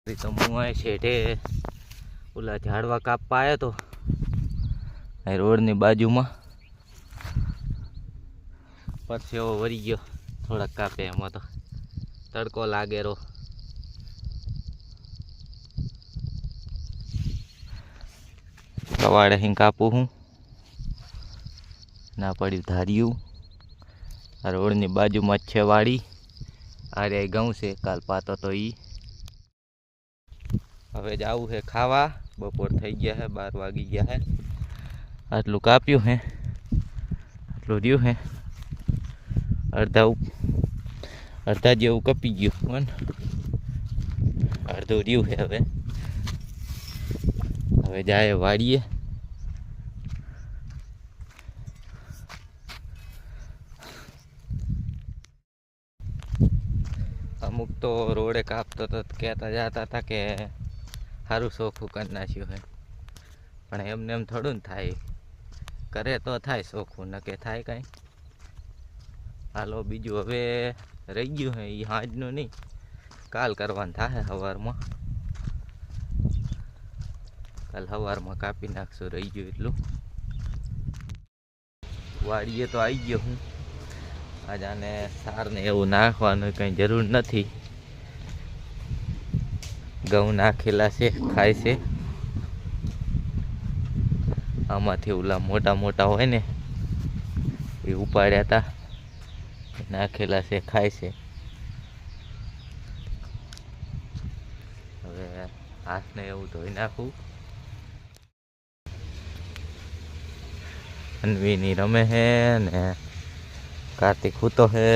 तो मुँह छेठे ओला झाड़वा कापवा आया तो रोड ની બાજુમાં પરસેવો વરી ગયો થોડાક કાપે એમાં તો તડકો લાગેરો કવાડે અહીં કાપું હું ના પડ્યું ધાર્યું આ રોડની બાજુમાં જ છે વાડી આરે ઘઉં છે કાલ પાતો તો ઈ હવે જાવું છે ખાવા બપોર થઈ ગયા છે 12 વાગી ગયા છે આટલું કાપ્યું હે આટલું રહ્યું હે અડધા જેવું કપી ગયું પણ અડધું રહ્યું છે હવે જાય વાડીએ અમુક તો રોડે કાપતો તો કહેતા જતા હતા કે સારું ચોખ્ખું કરી નાખ્યું હે પણ એમને એમ થોડું ને થાય કરે તો થાય ચોખ્ખું ન કે થાય કાંઈ હાલો બીજું હવે રહી ગયું હે એ સાંજનું નહીં કાલ કરવાનું થાય સવારમાં કાલ સવારમાં કાપી નાખશું રહી ગયું એટલું વાડીએ તો આવી ગયો હું આજ આને સારને એવું નાખવાનું કંઈ જરૂર નથી ઘઉં નાખેલા છે ખાય છે આમાંથી ઓલા મોટા મોટા હોય ને એ ઉપાડ્યા હતા નાખેલા છે ખાય છે હવે હાથને એવું ધોઈ નાખું અન્વીની રમે હે ને કાર્તિક ખૂતો હે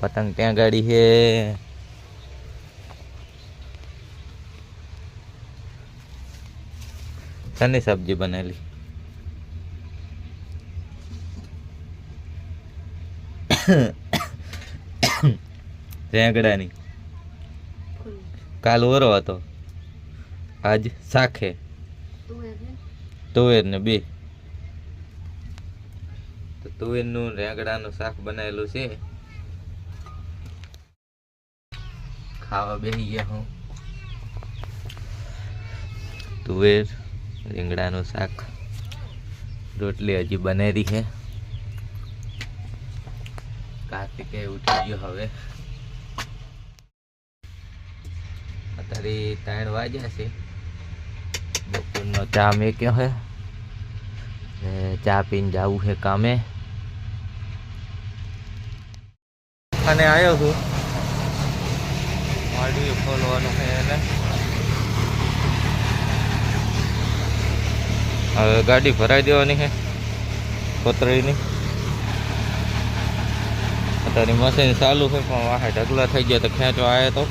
પતંગ ત્યાં ગાડી હે શની સબ્જી બનેલી રેંગડાની કાલ ઓરો હતો આજ શાખે તુવેર ને બે તો તુવેરનું રેંગડાનું શાક બનાવેલું છે ખાવા બેસી ગયા હું તુવેર રીંગણાનું શાક રોટલી હજી બનેલી છે કાર્તિકે ઉઠી ગયો હવે અત્યારે 3 વાગ્યા છે બપોરનો ચા મેક્યો છે ચા પીને જવું છે કામે અને આવ્યો છું વાડી ખોલવાનું છે એને હવે ગાડી ભરાઈ દેવાની છે કોતરીની અત્યારે મશીન ચાલુ છે પણ વાહે ઢગલા થઈ ગયા તો ખેંચવા આવ્યો તો